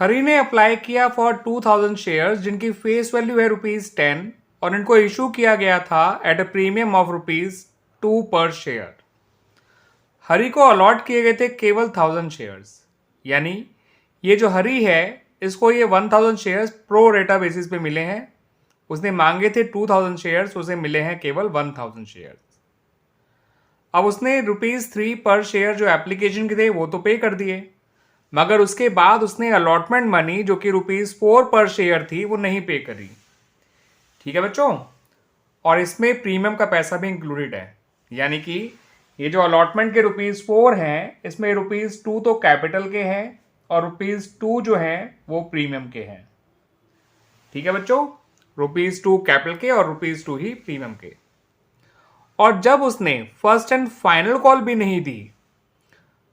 हरी ने अप्लाई किया for 2000 shares जिनकी फेस वैल्यू है ₹10 और इनको इशू किया गया था एट अ प्रीमियम ऑफ ₹2 पर शेयर। हरी को अलॉट किए गए थे केवल 1000 शेयर्स, यानी ये जो हरी है इसको ये 1000 शेयर्स प्रो रेटा बेसिस पे मिले हैं। उसने मांगे थे 2000 शेयर्स, उसे मिले हैं केवल 1000 शेयर्स। अब उसने ₹3 पर शेयर जो एप्लीकेशन के थे वो तो पे कर दिए, मगर उसके बाद उसने अलॉटमेंट मनी जो कि ₹4 पर शेयर थी वो नहीं पे करी। ठीक है बच्चों, और इसमें प्रीमियम का पैसा भी इंक्लूडेड है, यानी कि ये जो अलॉटमेंट के ₹4 हैं इसमें ₹2 तो कैपिटल के हैं और ₹2 जो हैं वो प्रीमियम के हैं। ठीक है बच्चों, ₹2 कैपिटल के और ₹2 ही प्रीमियम के। और जब उसने फर्स्ट एंड फाइनल कॉल भी नहीं दी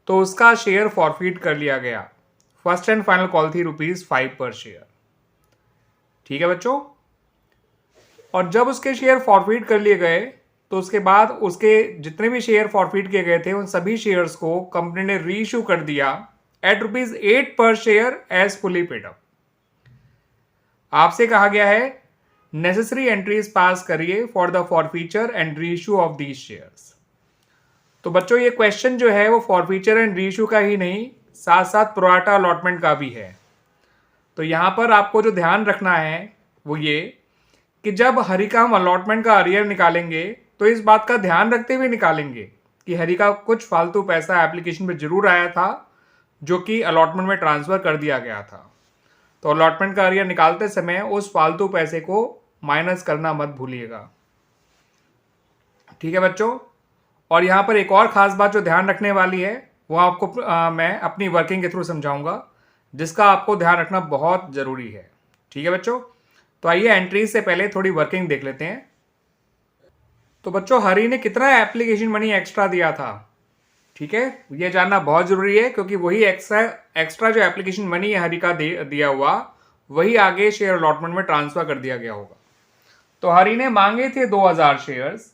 तो उसका शेयर फॉरफिट कर लिया गया। फर्स्ट एंड फाइनल कॉल थी ₹5 पर शेयर। ठीक है बच्चों, और जब उसके शेयर फॉरफिट कर लिए गए तो उसके बाद उसके जितने भी शेयर फॉरफिट किए गए थे उन सभी शेयर्स को कंपनी ने रीइश्यू कर दिया at ₹8 per share as fully paid up. आपसे कहा गया है नेसेसरी एंट्रीज पास करिए for the forfeiture and reissue of these shares. तो बच्चों ये क्वेश्चन जो है वो फॉरफीचर एंड रीइश्यू का ही नहीं, साथ साथ प्रोराटा अलॉटमेंट का भी है। तो यहाँ पर आपको जो ध्यान रखना है वो ये कि जब हरी का हम अलॉटमेंट का अरियर निकालेंगे तो इस बात का ध्यान रखते हुए निकालेंगे कि हरी का कुछ फालतू पैसा एप्लीकेशन पे जरूर आया था जो कि अलॉटमेंट में ट्रांसफ़र कर दिया गया था। तो अलॉटमेंट का अरियर निकालते समय उस फालतू पैसे को माइनस करना मत भूलिएगा। ठीक है बच्चों, और यहाँ पर एक और ख़ास बात जो ध्यान रखने वाली है वो आपको मैं अपनी वर्किंग के थ्रू समझाऊंगा, जिसका आपको ध्यान रखना बहुत ज़रूरी है। ठीक है बच्चों, तो आइए एंट्रीज से पहले थोड़ी वर्किंग देख लेते हैं। तो बच्चों हरी ने कितना एप्लीकेशन मनी एक्स्ट्रा दिया था, ठीक है, ये जानना बहुत ज़रूरी है क्योंकि वही एक्स्ट्रा जो एप्लीकेशन मनी है हरी का दिया हुआ वही आगे शेयर अलॉटमेंट में ट्रांसफ़र कर दिया गया होगा। तो हरी ने मांगे थे 2000 शेयर्स,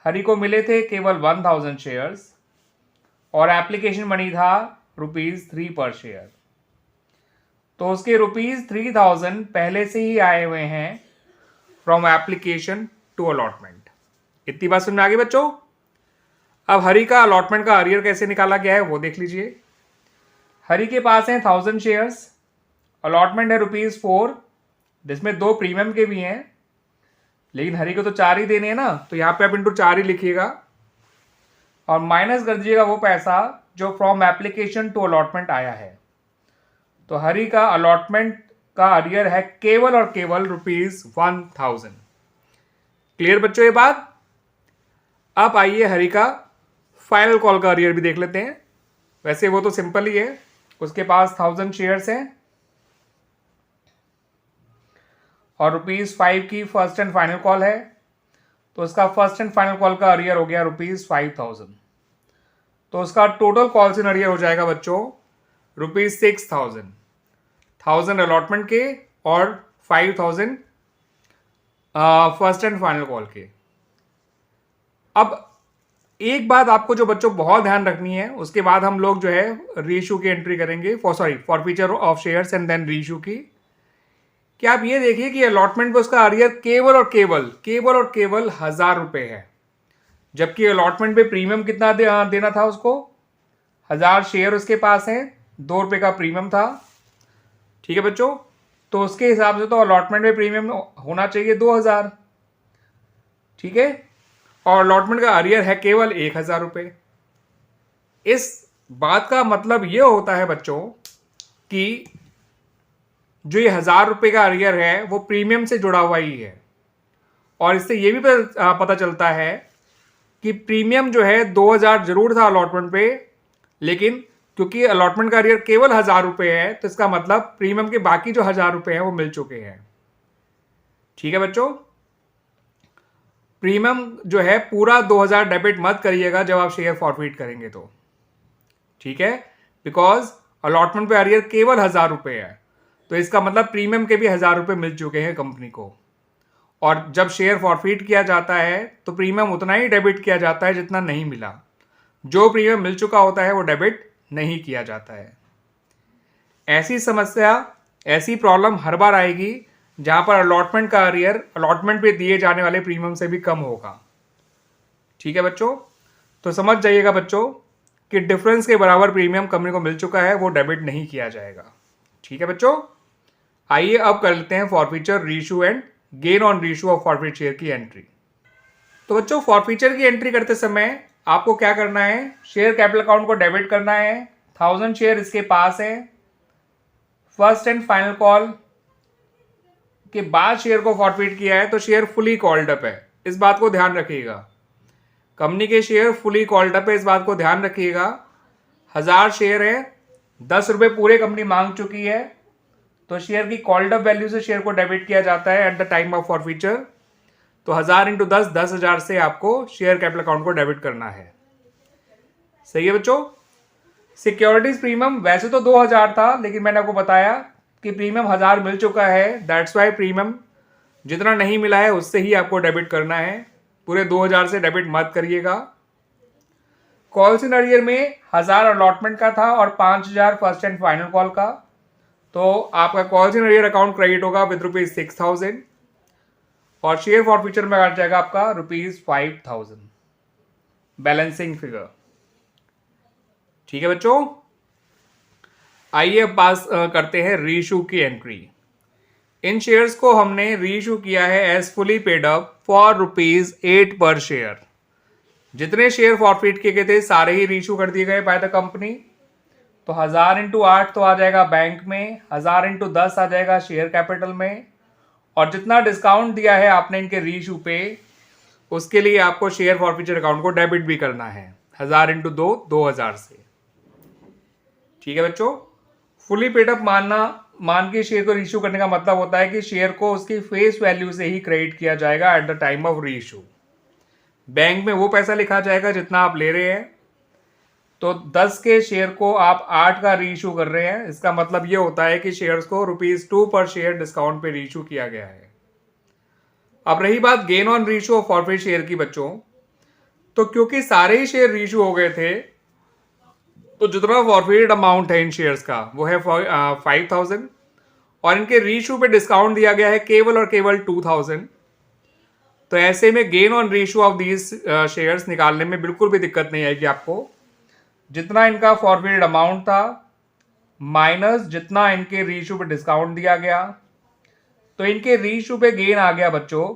हरी को मिले थे केवल 1000 शेयर्स और एप्लीकेशन मनी था ₹3 पर शेयर। तो उसके ₹3000 पहले से ही आए हुए हैं फ्रॉम एप्लीकेशन टू अलॉटमेंट। इतनी बात समझ में आ गई बच्चों। अब हरी का अलॉटमेंट का अरियर कैसे निकाला गया है वो देख लीजिए। हरी के पास हैं 1000 शेयर्स, अलॉटमेंट है ₹4, जिसमें 2 प्रीमियम के भी हैं, लेकिन हरी को तो 4 ही देने हैं ना, तो यहाँ पे आप इंटू 4 ही लिखिएगा और माइनस कर दीजिएगा वो पैसा जो फ्रॉम एप्लीकेशन टू अलॉटमेंट आया है। तो हरी का अलॉटमेंट का अरियर है केवल और केवल ₹1000। क्लियर बच्चों ये बात। अब आइए हरी का फाइनल कॉल का अरियर भी देख लेते हैं। वैसे वो तो सिंपल ही है, उसके पास 1000 शेयर्स हैं और ₹5 की फर्स्ट एंड फाइनल कॉल है, तो उसका फर्स्ट एंड फाइनल कॉल का अरियर हो गया ₹5000। तो उसका टोटल कॉल्स इन अरियर हो जाएगा बच्चों ₹6000, 1000 अलॉटमेंट के और 5000 फर्स्ट एंड फाइनल कॉल के। अब एक बात आपको जो बच्चों बहुत ध्यान रखनी है, उसके बाद हम लोग जो है रीइश्यू की एंट्री करेंगे forfeiture of shares and then reissue की। कि आप ये देखिए कि अलॉटमेंट पे उसका अरियर केवल और केवल ₹1000 है, जबकि अलॉटमेंट पे प्रीमियम कितना देना था उसको। 1000 शेयर उसके पास है, ₹2 का प्रीमियम था। ठीक है बच्चों, तो उसके हिसाब से तो अलॉटमेंट में प्रीमियम होना चाहिए 2000। ठीक है, और अलॉटमेंट का अरियर है केवल ₹1000। इस बात का मतलब ये होता है बच्चों कि जो ये ₹1000 का अरियर है वो प्रीमियम से जुड़ा हुआ ही है। और इससे ये भी पता चलता है कि प्रीमियम जो है 2000 जरूर था अलॉटमेंट पे, लेकिन क्योंकि अलॉटमेंट का अरियर केवल ₹1000 है तो इसका मतलब प्रीमियम के बाकी जो ₹1000 हैं वो मिल चुके हैं। ठीक है बच्चों, प्रीमियम जो है पूरा 2000 डेबिट मत करिएगा जब आप शेयर फॉरफिट करेंगे तो। ठीक है, बिकॉज अलॉटमेंट पे अरियर केवल ₹1000 है, तो इसका मतलब प्रीमियम के भी ₹1000 मिल चुके हैं कंपनी को। और जब शेयर फॉरफिट किया जाता है तो प्रीमियम उतना ही डेबिट किया जाता है जितना नहीं मिला। जो प्रीमियम मिल चुका होता है वो डेबिट नहीं किया जाता है। ऐसी समस्या, ऐसी प्रॉब्लम हर बार आएगी जहां पर अलॉटमेंट का अरियर अलॉटमेंट पे दिए जाने वाले प्रीमियम से भी कम होगा। ठीक है बच्चों, तो समझ जाइएगा बच्चों कि डिफरेंस के बराबर प्रीमियम कंपनी को मिल चुका है, वो डेबिट नहीं किया जाएगा। ठीक है बच्चों, आइए अब कर लेते हैं forfeiture, reissue and gain on reissue of forfeit share की एंट्री। तो बच्चों फॉरफीचर की एंट्री करते समय आपको क्या करना है, शेयर कैपिटल अकाउंट को डेबिट करना है। 1000 शेयर इसके पास है। फर्स्ट एंड फाइनल कॉल के बाद शेयर को फॉरफीट किया है तो शेयर फुली कॉल्ड अप है, इस बात को ध्यान रखिएगा। कंपनी के शेयर फुली कॉल्ड अप है, इस बात को ध्यान रखिएगा। 1000 शेयर है, 10 रुपये पूरे कंपनी मांग चुकी है, तो शेयर की कॉल्ड अप वैल्यू से शेयर को डेबिट किया जाता है at the time of forfeiture. तो 1000 इंटू 10, 10,000 से आपको शेयर कैपिटल अकाउंट को डेबिट करना है। सही है बच्चों। सिक्योरिटीज प्रीमियम वैसे तो 2000 था, लेकिन मैंने आपको बताया कि प्रीमियम 1000 मिल चुका है, दैट्स वाई प्रीमियम जितना नहीं मिला है उससे ही आपको डेबिट करना है, पूरे 2000 से डेबिट मत करिएगा। कॉल्स इन अरियर में 1000 अलॉटमेंट का था और 5000 फर्स्ट एंड फाइनल कॉल का, तो आपका calls in arrear account credit होगा विद ₹6000 और शेयर फॉरफीचर में आ जाएगा आपका ₹5000 बैलेंसिंग फिगर। ठीक है बच्चों, आइए अब पास करते हैं रीइशू की एंट्री। इन शेयर्स को हमने रीइशू किया है as fully paid up for ₹8 per share. जितने शेयर फॉरफीट किए गए थे सारे ही रीइशू कर दिए गए बाय द कंपनी। तो 1000 इंटू 8 तो आ जाएगा बैंक में, 1000 इंटू 10 आ जाएगा शेयर कैपिटल में, और जितना डिस्काउंट दिया है आपने इनके रीइशू पे उसके लिए आपको शेयर फॉरफीचर अकाउंट को डेबिट भी करना है 1000 इंटू 2, 2000 से। ठीक है बच्चों, फुली पेड अप मान के शेयर को रीइशू करने का मतलब होता है कि शेयर को उसकी फेस वैल्यू से ही क्रेडिट किया जाएगा at the time of reissue. Bank में वो पैसा लिखा जाएगा जितना आप ले रहे हैं। तो 10 के शेयर को आप 8 का रीइशू कर रहे हैं, इसका मतलब ये होता है कि शेयर्स को ₹2 पर शेयर डिस्काउंट पे रीइशू किया गया है। अब रही बात gain on reissue of forfeit share की बच्चों, तो क्योंकि सारे ही शेयर रीइशू हो गए थे तो जितना फॉरफीट अमाउंट है इन शेयर्स का वो है 5000 और इनके रीइशू पे डिस्काउंट दिया गया है केवल और केवल 2000। तो ऐसे में gain on reissue of these shares निकालने में बिल्कुल भी दिक्कत नहीं आएगी आपको। जितना इनका फॉरफीट अमाउंट था माइनस जितना इनके रीइशू पे डिस्काउंट दिया गया, तो इनके रीइशू पे गेन आ गया बच्चों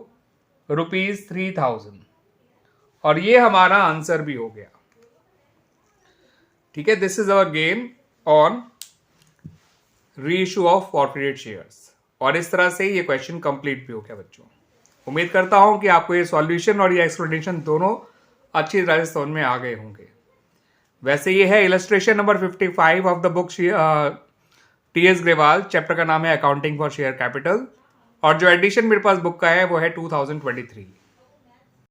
₹3000 और ये हमारा आंसर भी हो गया। ठीक है, this is our gain on reissue of forfeited shares. और इस तरह से ये क्वेश्चन कंप्लीट भी हो गया बच्चों। उम्मीद करता हूं कि आपको ये सॉल्यूशन और ये एक्सप्लेनेशन दोनों अच्छी तरह से समझ में आ गए होंगे। वैसे ये है illustration number 55 of the book TS Grewal, chapter का नाम है अकाउंटिंग फॉर शेयर कैपिटल, और जो एडिशन मेरे पास बुक का है वो है 2023।